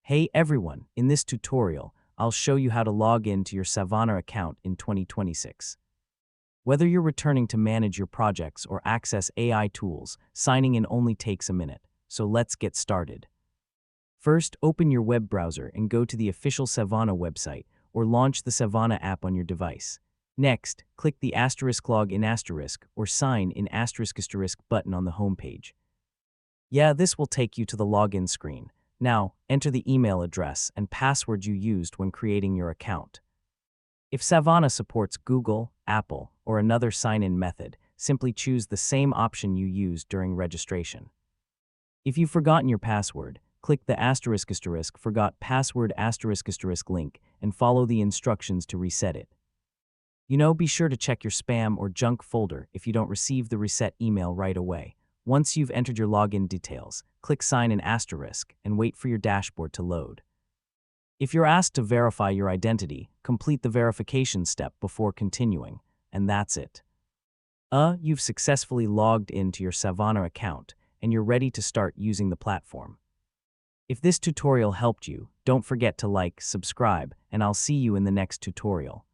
Hey everyone, in this tutorial, I'll show you how to log in to your Savana account in 2026. Whether you're returning to manage your projects or access AI tools, signing in only takes a minute. So let's get started. First, open your web browser and go to the official Savana website or launch the Savana app on your device. Next, click the log in or sign in button on the homepage. Yeah, this will take you to the login screen. Now, enter the email address and password you used when creating your account. If Savana supports Google, Apple, or another sign-in method, simply choose the same option you used during registration. If you've forgotten your password, click the forgot password link and follow the instructions to reset it. Be sure to check your spam or junk folder if you don't receive the reset email right away. Once you've entered your login details, click Sign in and wait for your dashboard to load. If you're asked to verify your identity, complete the verification step before continuing, and that's it. You've successfully logged into your Savana account, and you're ready to start using the platform. If this tutorial helped you, don't forget to like, subscribe, and I'll see you in the next tutorial.